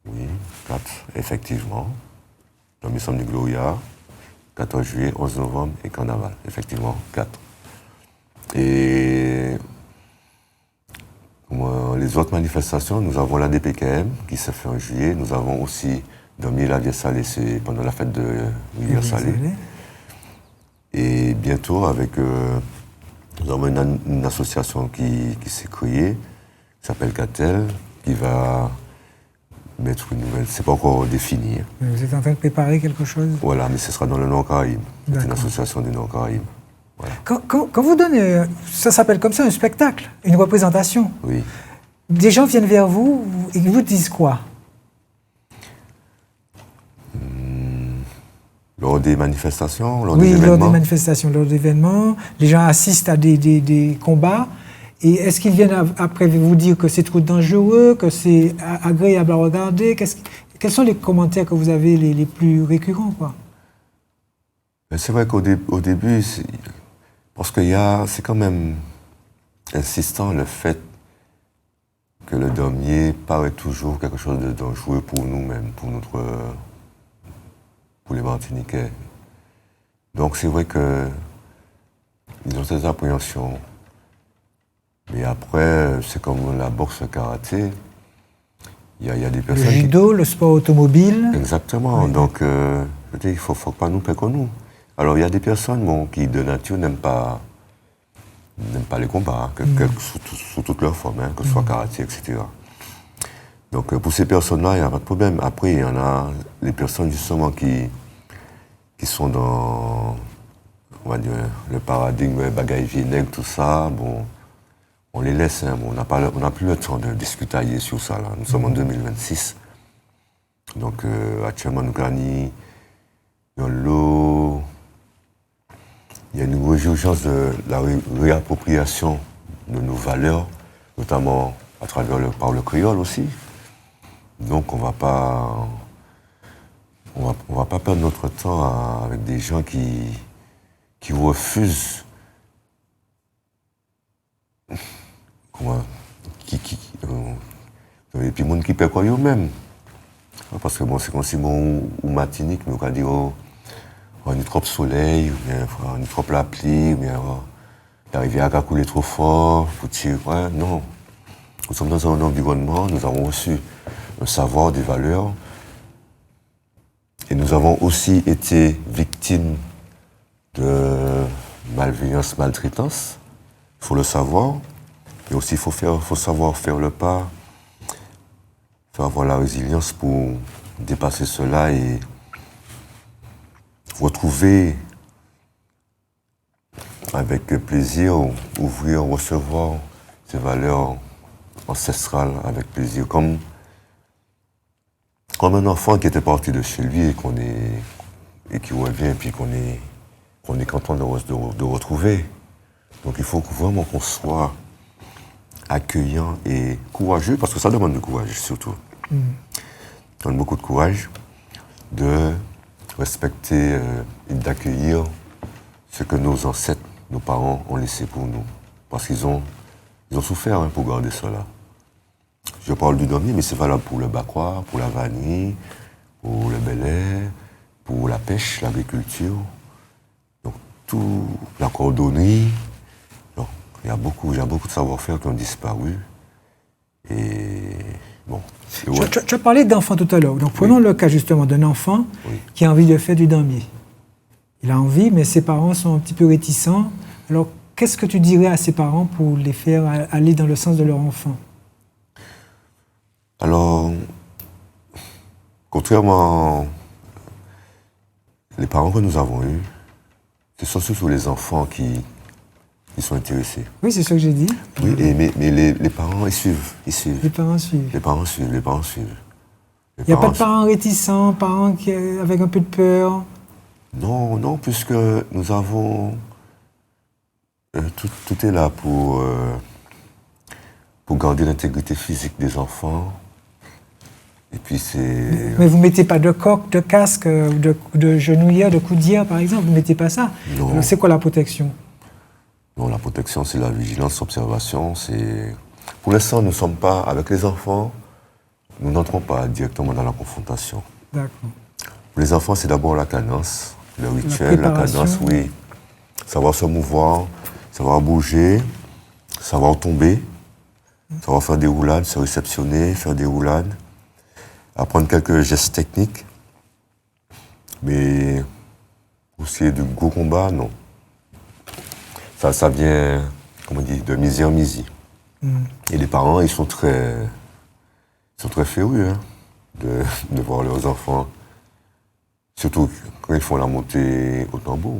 Oui, 4, effectivement. Damier Samedi Gloria, 14 juillet, 11 novembre et Carnaval. Effectivement, 4. Et les autres manifestations, nous avons la DPKM qui se fait en juillet. Nous avons aussi Damier La Vieille Salée, c'est pendant la fête de Rivière Salée. Et bientôt, nous avons une association qui s'est créée, qui s'appelle CATEL, qui va mettre une nouvelle. C'est pas encore défini. Vous êtes en train de préparer quelque chose? Voilà, mais ce sera dans le Nord-Caraïbe. C'est une association du Nord-Caraïbe. Voilà. Quand vous donnez, ça s'appelle comme ça, un spectacle, une représentation. Oui. Des gens viennent vers vous et vous disent quoi? Lors des manifestations, lors des événements. Lors des manifestations, lors d'événements. Les gens assistent à des combats. Et est-ce qu'ils viennent après vous dire que c'est trop dangereux, que c'est agréable à regarder? Quels sont les commentaires que vous avez les plus récurrents, quoi? C'est vrai qu'au début, parce que c'est quand même insistant le fait que le damier paraît toujours quelque chose de dangereux pour nous-mêmes, pour les Martiniquais. Donc c'est vrai qu'ils ont cette appréhension. Mais après, c'est comme la boxe, le karaté. Il y a des personnes. Le judo, le sport automobile. Exactement. Oui. Donc, il ne faut pas nous perdre nous. Alors, il y a des personnes qui, de nature, n'aiment pas les combats, sous toutes leurs formes, que ce soit karaté, etc. Donc, pour ces personnes-là, il n'y a pas de problème. Après, il y en a les personnes, justement, qui sont dans, on va dire, le paradigme bagaille vinaigre, tout ça. Bon, on les laisse, on n'a plus le temps de discutailler sur ça. Là. Nous sommes en 2026. Donc, actuellement, nous gagnons dans l'eau. Il y a une résurgence de la réappropriation de nos valeurs, notamment à travers par le créole aussi. Donc, on va pas perdre notre temps avec des gens qui refusent. Et puis, monde qui perd quoi eux-mêmes. Parce que c'est comme si ou Martinique, mais on va dire, on a trop de soleil, ou bien on a trop la pluie, ou bien la rivière a coulé trop fort, pour tirer. Ouais, non. Nous sommes dans un environnement, nous avons reçu un savoir, des valeurs, et nous avons aussi été victimes de malveillance, maltraitance. Il faut le savoir. Et aussi, il faut savoir faire le pas, faut avoir la résilience pour dépasser cela et retrouver avec plaisir, ouvrir, recevoir ces valeurs ancestrales avec plaisir. Comme un enfant qui était parti de chez lui et qui revient et puis qu'on est content de retrouver. Donc il faut vraiment qu'on soit accueillant et courageux, parce que ça demande du courage surtout. Ça demande beaucoup de courage de respecter et d'accueillir ce que nos ancêtres, nos parents ont laissé pour nous. Parce qu'ils ont souffert pour garder cela. Je parle du damier, mais c'est valable pour le Bacroix, pour la vanille, pour le Bel Air, pour la pêche, l'agriculture, donc tout, la cordonnerie. Il y a beaucoup de savoir-faire qui ont disparu. Et Et ouais. Tu as parlé d'enfant tout à l'heure. Donc prenons le cas justement d'un enfant qui a envie de faire du damier. Il a envie, mais ses parents sont un petit peu réticents. Alors, qu'est-ce que tu dirais à ses parents pour les faire aller dans le sens de leur enfant? Alors, contrairement les parents que nous avons eus, ce sont surtout les enfants qui sont intéressés. Oui, c'est ce que j'ai dit. Oui, mais les parents, ils suivent. Les parents suivent. Les parents suivent, les parents suivent. Il n'y a pas de parents réticents, parents avec un peu de peur? Non, puisque nous avons... tout est là pour garder l'intégrité physique des enfants. Et puis c'est... Mais vous ne mettez pas de coque, de casque, de genouillère, de coudière, par exemple? Vous ne mettez pas ça? Non. Alors, c'est quoi la protection? Non, la protection, c'est la vigilance, l'observation. Pour l'instant, nous ne sommes pas... Avec les enfants, nous n'entrons pas directement dans la confrontation. D'accord. Pour les enfants, c'est d'abord la cadence, le rituel, la cadence, oui. Savoir se mouvoir, savoir bouger, savoir tomber, savoir faire des roulades, se réceptionner, faire des roulades, apprendre quelques gestes techniques. Mais pour ce qui est du gros combat, non. Ça vient, comment on dit, de misé en misé. Et les parents, ils sont très férus de voir leurs enfants, surtout quand ils font la montée au tambour.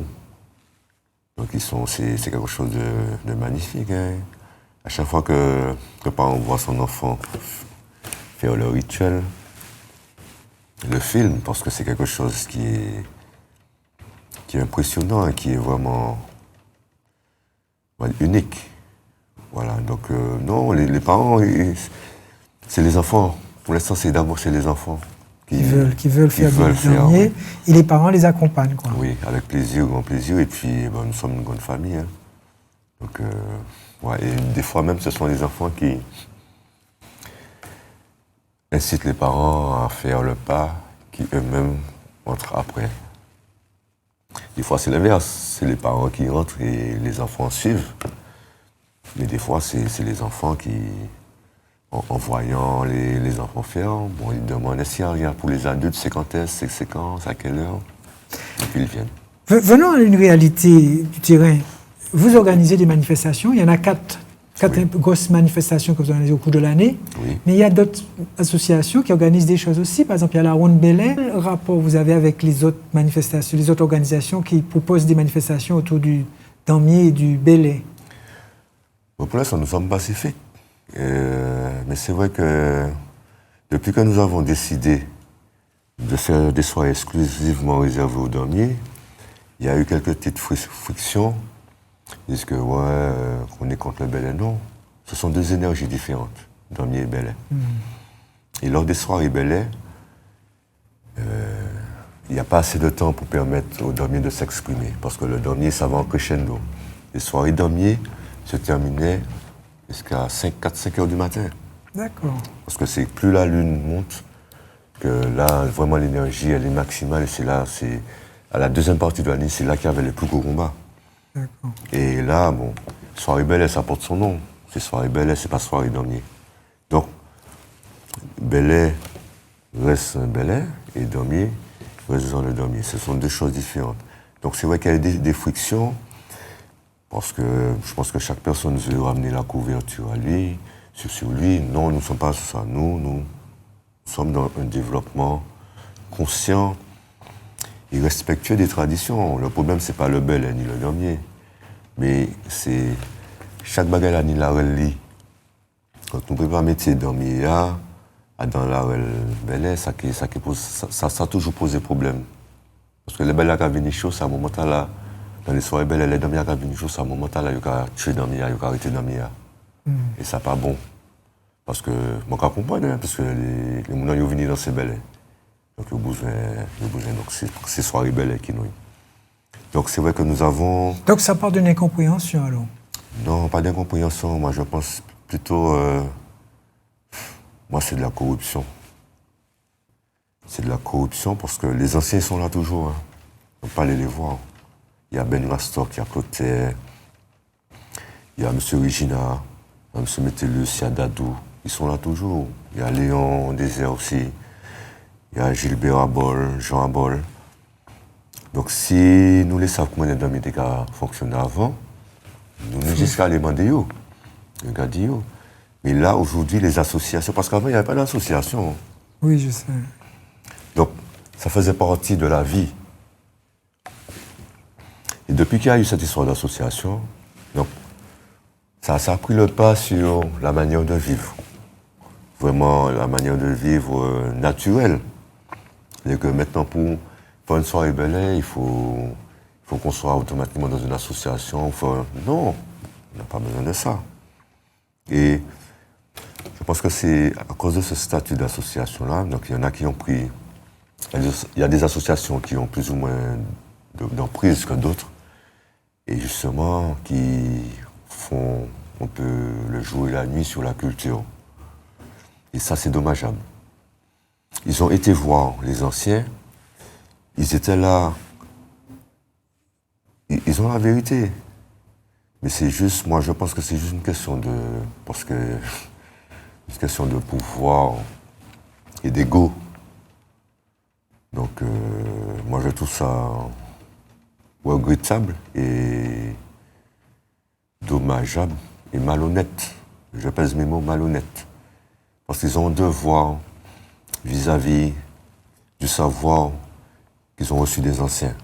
Donc c'est quelque chose de magnifique. Hein. À chaque fois que le parent voit son enfant faire le rituel, le film, parce que c'est quelque chose qui est impressionnant et qui est vraiment unique. Voilà, donc non, les parents, c'est les enfants. Pour l'instant, c'est les enfants qui veulent faire du damier, oui. Et les parents les accompagnent, quoi. Oui, avec plaisir, grand plaisir. Et puis, nous sommes une grande famille. Hein. Donc, et des fois même, ce sont les enfants qui incitent les parents à faire le pas, qui eux-mêmes entrent après. Des fois, c'est l'inverse. C'est les parents qui entrent et les enfants suivent. Mais des fois, c'est les enfants qui, en voyant les enfants faire, bon, ils demandent s'il y a pour les adultes, c'est quand est-ce, c'est quand, c'est à quelle heure, et puis ils viennent. Venons à une réalité du terrain. Vous organisez des manifestations, il y en a quatre grosses manifestations que vous organisez au cours de l'année, mais il y a d'autres associations qui organisent des choses aussi. Par exemple, il y a la Ronde Belay. Quel rapport vous avez avec les autres manifestations, les autres organisations qui proposent des manifestations autour du damier et du belay? Bon, pour l'instant, nous sommes pacifiques. Mais c'est vrai que depuis que nous avons décidé de faire des soirées exclusivement réservées aux damiers, il y a eu quelques petites frictions. Ils disent que qu'on est contre le belay. Non, ce sont deux énergies différentes, damier et belay. Et lors des soirées belay, il n'y a pas assez de temps pour permettre au damier de s'exprimer, parce que le damier, ça va en crescendo. Les soirées damier se terminaient jusqu'à 4-5 heures du matin. D'accord. Parce que c'est plus la lune monte, que là, vraiment, l'énergie, elle est maximale. Et c'est là, à la deuxième partie de l'année, c'est là qu'il y avait les plus gros combats. D'accord. Et là, bon, soirée belay, ça porte son nom. C'est soirée belay, c'est pas soirée damier. Donc, belay reste un belay, et damier reste dans le damier. Ce sont deux choses différentes. Donc, c'est vrai qu'il y a des frictions, parce que je pense que chaque personne veut ramener la couverture à lui, sur lui. Non, nous ne sommes pas sur ça. Nous sommes dans un développement conscient et respectueux des traditions. Le problème, c'est pas le belay ni le damier, mais c'est chaque bagarre ni la relie. Quand on ne peut pas mettre damier là, dans la belay, ça a toujours posé problème. Parce que les belay qui viennent chaud, c'est à un moment là. Dans les soirées belles, les damiers qui viennent chaud, c'est à un moment là, ils ont tué damier, ils ont arrêté damier. Et ça n'est pas bon. Parce que, moi, je comprends, parce que les gens sont venus dans ces belles. Donc, ils ont besoin. Donc, c'est ces soirées belles qui nous. Donc, c'est vrai que nous avons. Donc, ça part d'une incompréhension, alors? Non, pas d'incompréhension. Moi, je pense plutôt. Moi, c'est de la corruption. C'est de la corruption parce que les anciens sont là toujours. Hein. On ne peut pas aller les voir. Il y a Ben Rastor qui est à côté. Il y a M. Regina, il y a M. Métellus, il y a Dadou. ils sont là toujours. Il y a Léon Désert aussi, il y a Gilbert Abol, Jean Abol. Donc si nous les savons comment les domiers fonctionnaient avant, nous nous jusqu'à les demander, regardez. Mais là, aujourd'hui, les associations, parce qu'avant, il n'y avait pas d'association. Oui, je sais. Donc, ça faisait partie de la vie. Et depuis qu'il y a eu cette histoire d'association, donc, ça a pris le pas sur la manière de vivre. Vraiment, la manière de vivre naturelle. C'est-à-dire que maintenant, pour une soirée Bel-Air, il faut qu'on soit automatiquement dans une association. Non, on n'a pas besoin de ça. Et je pense que c'est à cause de ce statut d'association-là, donc il y en a qui ont pris... Il y a des associations qui ont plus ou moins d'emprise que d'autres, et justement qui font un peu le jour et la nuit sur la culture. Et ça, c'est dommageable. Ils ont été voir les anciens, ils étaient là, ils ont la vérité. Mais c'est juste, moi je pense que c'est juste une question de pouvoir et d'ego. Donc moi je trouve ça regrettable et dommageable et malhonnête. Je pèse mes mots, malhonnête. Parce qu'ils ont un devoir vis-à-vis du savoir qu'ils ont reçu des anciens.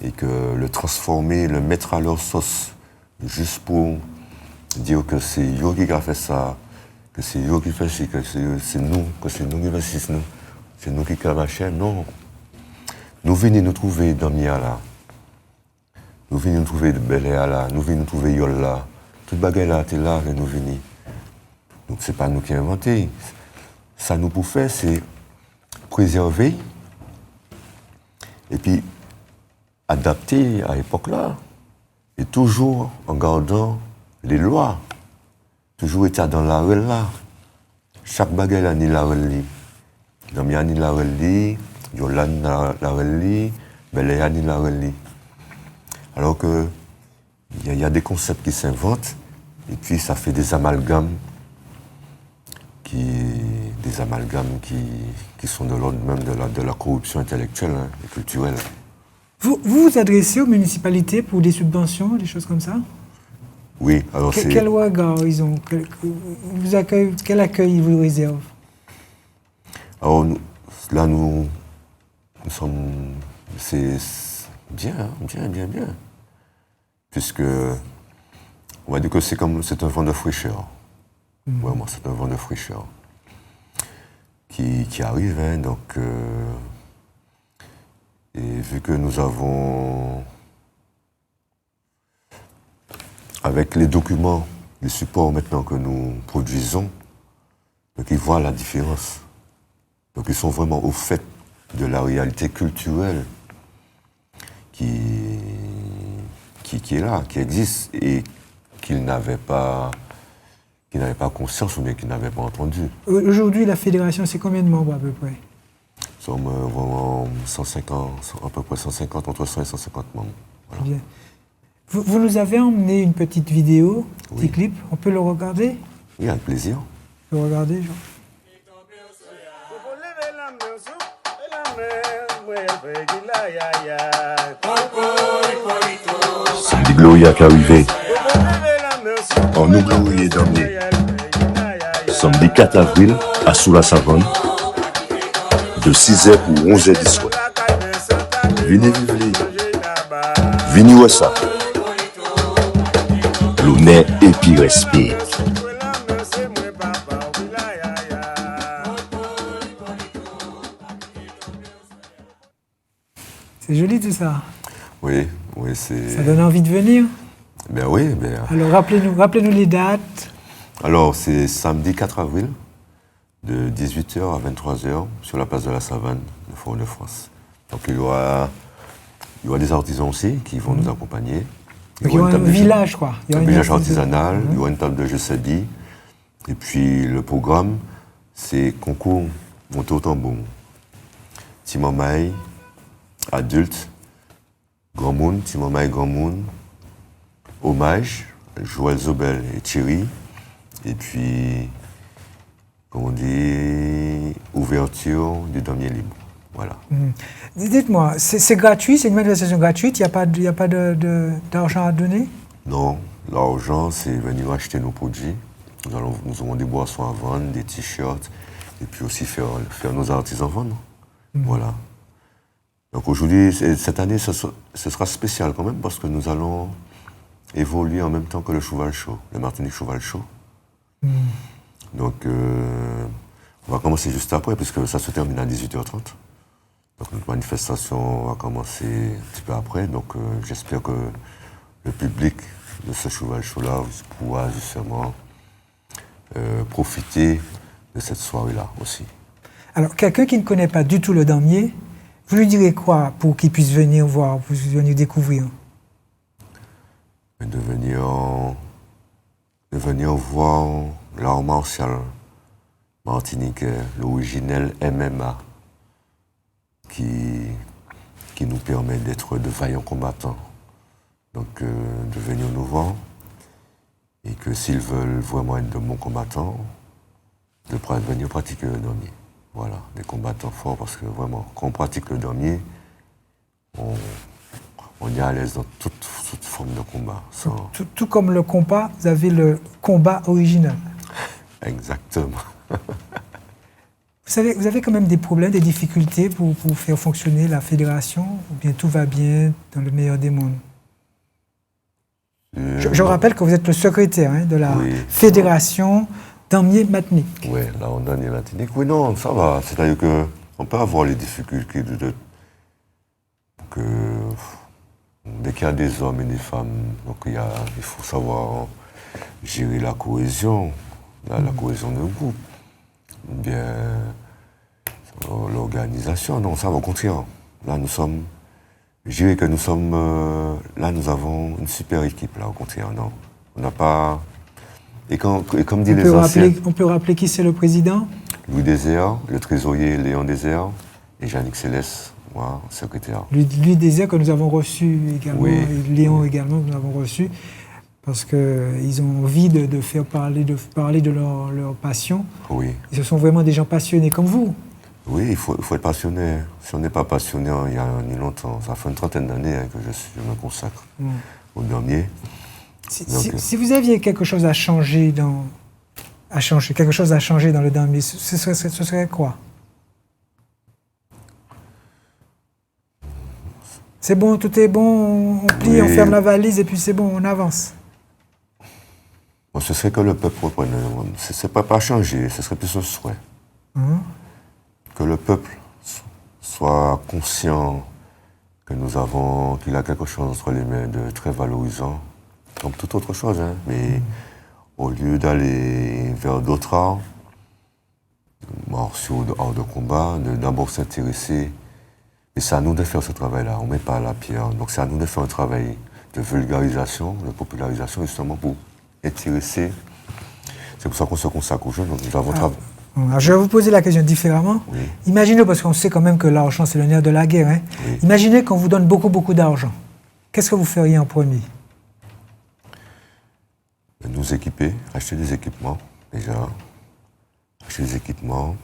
Et que le transformer, le mettre à leur sauce, juste pour dire que c'est eux qui a fait ça, que c'est eux qui fait ci, que c'est nous qui investissons, c'est nous qui clavachons, non. Nous venons nous trouver dans Mia là, nous venons nous trouver de Bel-Air là, nous venons nous trouver Yol là, toute bagaille là, t'es là, nous venons. Donc c'est pas nous qui avons inventé. Ça nous pour faire, c'est préserver et puis adapté à l'époque là, et toujours en gardant les lois, toujours été dans la règle là. Chaque bagaille a ni la règle. Namia ni la règle, Yolan ni la règle, Bel-Air ni la règle. Alors que il y a des concepts qui s'inventent, et puis ça fait des amalgames qui sont de l'ordre même de la corruption intellectuelle et culturelle. Vous vous adressez aux municipalités pour des subventions, des choses comme ça? Oui, alors c'est... Quel regard ils ont? Quel accueil ils vous réservent? Alors là, nous sommes... C'est bien. Puisque, on va dire que c'est un vent de fraîcheur. Vraiment, c'est un vent de fraîcheur qui arrive, donc... Et vu que nous avons, avec les documents, les supports maintenant que nous produisons, donc ils voient la différence. Donc ils sont vraiment au fait de la réalité culturelle qui est là, qui existe et qu'ils n'avaient pas conscience ou bien qu'ils n'avaient pas entendu. Aujourd'hui, la fédération, c'est combien de membres à peu près? Nous sommes vraiment 150, à peu près 150, entre 100 et 150 membres. Voilà. Bien. Vous nous avez emmené une petite vidéo, un petit clip. On peut le regarder? Oui, avec plaisir. Le regarder, Jean. Samedi Gloria qui arrivé. En nous glorieux d'emmener. Samedi 4 avril, à Sous-la-Savane, de 6h pour 11h du soir. Venez vivre. Venez où ça? L'honneur et puis respire. C'est joli tout ça. Oui, c'est... Ça donne envie de venir. Ben oui, Alors rappelez-nous les dates. Alors c'est samedi 4 avril, de 18h à 23h, sur la place de la Savane, le Forum de France. Donc il y aura des artisans aussi qui vont nous accompagner. Donc il y aura un village, quoi. Un village artisanal, il y aura une table de jeux Sabi. Et puis le programme, c'est concours monté au tambour. Timamaï, adulte, Grand Monde, Timamaï Grand Monde, hommage, Joël Zobel et Thierry. Et puis, comme on dit, ouverture du damier libre. Voilà. Dites-moi, c'est gratuit, c'est une manifestation gratuite, il n'y a pas d'argent à donner? Non, l'argent, c'est venir acheter nos produits. Nous aurons des boissons à vendre, des t-shirts, et puis aussi faire nos artisans vendre. Voilà. Donc aujourd'hui, cette année, ce sera spécial quand même, parce que nous allons évoluer en même temps que le Cheval Chaud, le Martinique Cheval Chaud. Donc, on va commencer juste après, puisque ça se termine à 18h30. Donc notre manifestation va commencer un petit peu après. Donc j'espère que le public de ce Cheval Chaud-là pourra justement profiter de cette soirée-là aussi. Alors, quelqu'un qui ne connaît pas du tout le damier, vous lui direz quoi pour qu'il puisse venir voir, pour venir découvrir? De venir voir l'art martial martiniquais, l'originel MMA, qui nous permet d'être de vaillants combattants. Donc de venir nous voir, et que s'ils veulent vraiment être de bons combattants, de venir pratiquer le damier. Voilà, des combattants forts, parce que vraiment, quand on pratique le damier, on est à l'aise dans toute forme de combat. Tout comme le combat, vous avez le combat original. Exactement. Vous avez quand même des problèmes, des difficultés pour faire fonctionner la fédération, ou bien tout va bien dans le meilleur des mondes? Je rappelle que vous êtes le secrétaire de la fédération Damier Martinique. Oui, là, on Damier Martinique. Oui, non, ça va. C'est-à-dire qu'on peut avoir les difficultés dès qu'il y a des hommes et des femmes, donc il faut savoir gérer la cohésion, la cohésion de groupe. Bien, l'organisation, non, ça va au contraire. Là, je dirais que nous avons une super équipe, là, au contraire, non. On n'a pas... Et comme dit les anciens... On peut rappeler qui c'est le président? Louis Désert, le trésorier Léon Désert, et Yannick Céleste, moi, secrétaire. Louis Désert que nous avons reçu également, oui. Et Léon également que nous avons reçu, parce qu'ils ont envie de faire parler de leur passion. Oui. Et ce sont vraiment des gens passionnés comme vous. Oui, il faut être passionné. Si on n'est pas passionné, il y a ni longtemps, ça fait une trentaine d'années que je me consacre au damier. Si vous aviez quelque chose à changer dans le damier, ce serait quoi? C'est bon, tout est bon, on plie, on ferme la valise et puis c'est bon, on avance. Bon, ce serait que le peuple reprenne. Ce n'est pas changer, ce serait plus un souhait. Que le peuple soit conscient qu'il a quelque chose entre les mains de très valorisant, comme toute autre chose. Mais au lieu d'aller vers d'autres arts, martiaux, hors de combat, d'abord s'intéresser. Et c'est à nous de faire ce travail-là, on ne met pas à la pierre. Donc c'est à nous de faire un travail de vulgarisation, de popularisation, justement pour intéresser. C'est pour ça qu'on se consacre aux jeunes. Donc nous avons travaillé. Je vais vous poser la question différemment. Oui. Imaginez, parce qu'on sait quand même que l'argent, c'est le nerf de la guerre. Oui. Imaginez qu'on vous donne beaucoup, beaucoup d'argent. Qu'est-ce que vous feriez en premier? Nous équiper, acheter des équipements, déjà. Acheter des équipements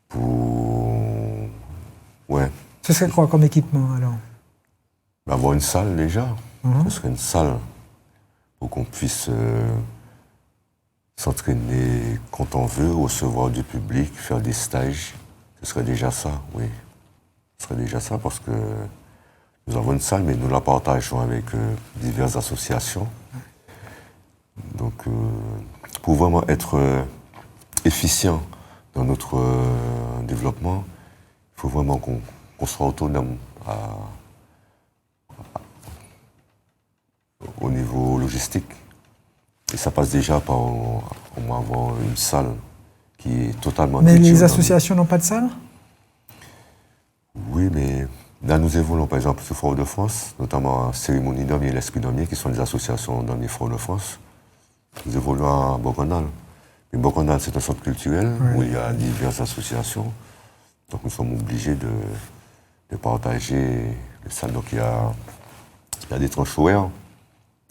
pour... Ouais. Ce serait quoi comme équipement, alors? Avoir une salle, déjà. Ce serait une salle pour qu'on puisse... s'entraîner quand on veut, recevoir du public, faire des stages, ce serait déjà ça, oui. Ce serait déjà ça parce que nous avons une salle, mais nous la partageons avec diverses associations. Donc, pour vraiment être efficient dans notre développement, il faut vraiment qu'on soit autonome au niveau logistique. Et ça passe déjà par avoir une salle qui est totalement... Mais les associations n'ont pas de salle? Oui, mais là nous évoluons par exemple sur Fort-de-France, notamment à Cérémonie Damier et l'Esprit Damier, qui sont les associations Damier Fort-de-France. Nous évoluons à Bocanal. Mais Bocanal, c'est un centre culturel où il y a diverses associations. Donc nous sommes obligés de partager les salles. Donc il y a des tranches horaires.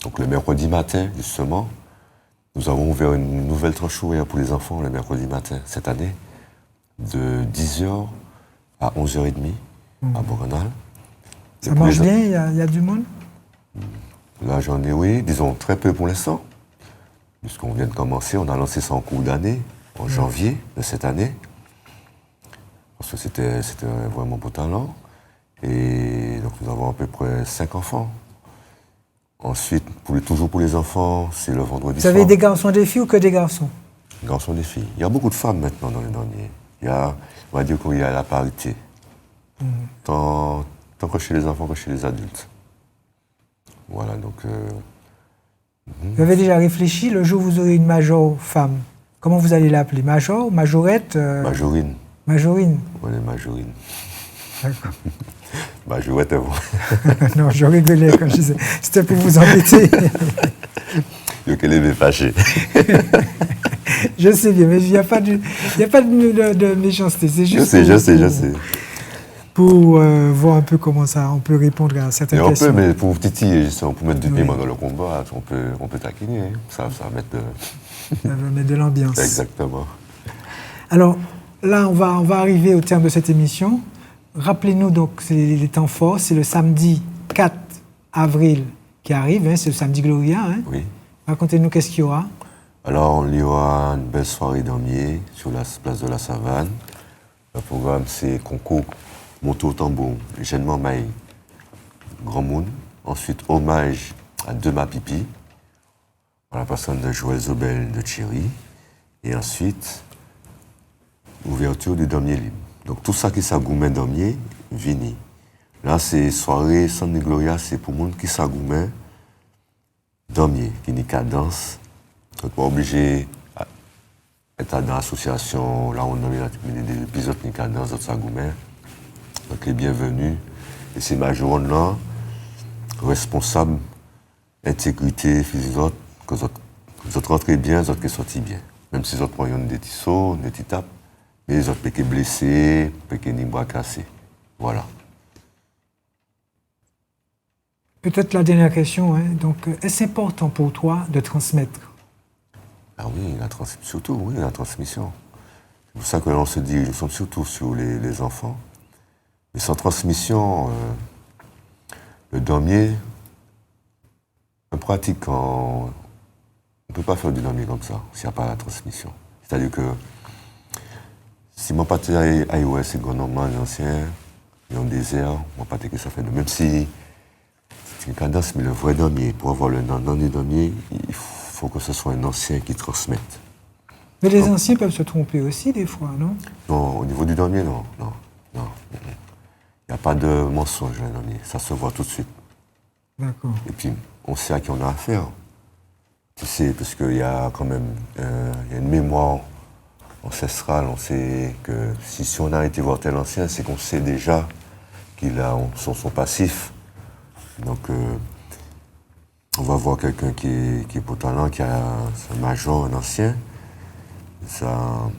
Donc le mercredi matin, justement, Nous avons ouvert une nouvelle tranche horaire pour les enfants le mercredi matin cette année, de 10h à 11h30 à Boranal. Ça marche bien, il y a du monde? Là, j'en ai, oui, disons très peu pour l'instant, puisqu'on vient de commencer. On a lancé ça en cours d'année, en janvier de cette année, parce que c'était vraiment beau talent. Et donc, nous avons à peu près 5 enfants. Ensuite, toujours pour les enfants, c'est le vendredi soir. Vous avez des garçons et des filles ou que des garçons? Garçons et des filles. Il y a beaucoup de femmes maintenant dans les derniers. On va dire qu'il y a la parité. Tant que chez les enfants que chez les adultes. Voilà, donc... Vous avez déjà réfléchi, le jour où vous aurez une major femme, comment vous allez l'appeler? Major, majorette Majorine. Majorine. On est Majorine. D'accord. Majorette, vous. Non, je rigolais quand je disais. C'était pour vous embêter. Il qu'elle est fâchée. Je sais bien, mais il n'y a pas de méchanceté. C'est juste je sais. Pour voir un peu comment ça, on peut répondre à certaines questions. On peut, mais pour titiller, pour mettre du piment dans le combat, on peut taquiner. Hein. Ça va mettre Ça va mettre de l'ambiance. Exactement. Alors, là, on va arriver au terme de cette émission. Rappelez-nous donc, c'est les temps forts, c'est le samedi 4 avril qui arrive, hein, c'est le samedi Gloria. Hein. Oui. Racontez-nous qu'est-ce qu'il y aura. Alors, il y aura une belle soirée d'Amier sur la place de la Savane. Le programme, c'est concours moto au tambour, Jeanne Maille, Grand Monde. Ensuite, hommage à Dema Pipi, à la personne de Joël Zobel de Thierry. Et ensuite, ouverture du Damier Libre. Donc tout ça qui s'agoumet Damier, vini. Là, c'est soirée Sunday Gloria, c'est pour le monde qui s'agoumet Damier, qui n'est qu'à danse. Donc pas obligé d'être dans l'association, là on a des épisodes qui qu'à danse, d'autres s'agoumet. Donc les bienvenus. Et c'est major là, responsable, intégrité, physique, que les autres rentrent bien, les autres qui sortent bien. Même si les autres prennent des petits sauts, des petits tapes. Mais les autres peuvent blessés, peuvent ni bras cassés. Voilà. Peut-être la dernière question. Hein. Donc, est-ce important pour toi de transmettre? Ah oui, surtout, oui, la transmission. C'est pour ça que l'on se dirige surtout sur les enfants. Mais sans transmission, le damier, en pratique, on ne peut pas faire du damier comme ça, s'il n'y a pas la transmission. C'est-à-dire que si mon pâté à iOS, c'est normalement les anciens, ils ont des airs, mon pâté que ça fait de même si c'est une cadence, mais le vrai damier, pour avoir le nom du damier, il faut que ce soit un ancien qui transmette. Mais les anciens peuvent se tromper aussi des fois, non? Non, au niveau du damier, non. Il n'y a pas de mensonge dans le damier, ça se voit tout de suite. D'accord. Et puis, on sait à qui on a affaire. Tu sais, parce qu'il y a quand même il y a une mémoire ancestrale. On sait que si on a été voir tel ancien, c'est qu'on sait déjà qu'il a son passif. Donc, on va voir quelqu'un qui est potalant, qui a un major, un ancien. Ça,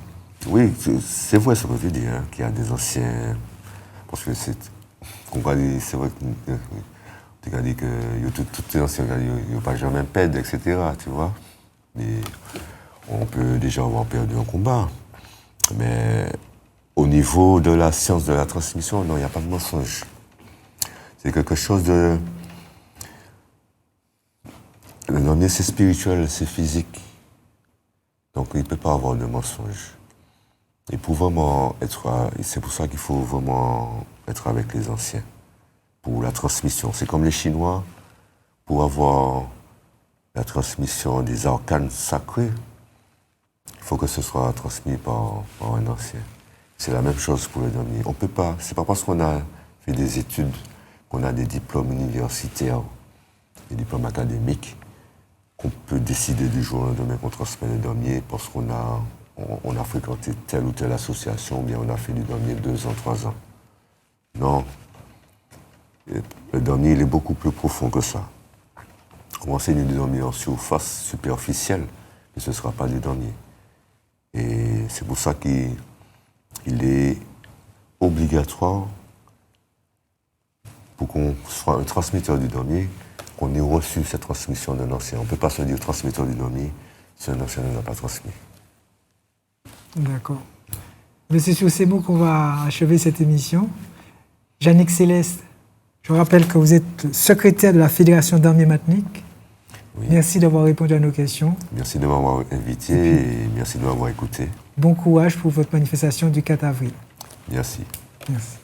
oui, c'est vrai ce que tu dis, hein, qu'il y a des anciens. Parce que c'est vrai que tu as dit que tous les anciens, ils n'ont pas jamais perdre, etc. Tu vois. Mais on peut déjà avoir perdu un combat. Mais au niveau de la science de la transmission, non, il n'y a pas de mensonge. C'est quelque chose de... Le damier, c'est spirituel, c'est physique. Donc il ne peut pas avoir de mensonge. Et pour vraiment c'est pour ça qu'il faut vraiment être avec les anciens. Pour la transmission. C'est comme les Chinois, pour avoir la transmission des arcanes sacrés, il faut que ce soit transmis par un ancien. C'est la même chose pour le damier. On peut pas, c'est pas parce qu'on a fait des études, qu'on a des diplômes universitaires, des diplômes académiques, qu'on peut décider du jour au lendemain qu'on transmet le damier parce qu'on a fréquenté telle ou telle association, ou bien on a fait du damier 2 ans, 3 ans. Non. Le damier, il est beaucoup plus profond que ça. On enseigne du damier en surface superficielle, mais ce ne sera pas du damier. Et c'est pour ça qu'il est obligatoire, pour qu'on soit un transmetteur du damier, qu'on ait reçu cette transmission d'un ancien. On ne peut pas se dire transmetteur du damier si un ancien ne l'a pas transmis. D'accord. Mais c'est sur ces mots qu'on va achever cette émission. Yannick Céleste, je rappelle que vous êtes secrétaire de la Fédération d'armées matniques. Oui. Merci d'avoir répondu à nos questions. Merci de m'avoir invité et merci de m'avoir écouté. Bon courage pour votre manifestation du 4 avril. Merci. Merci.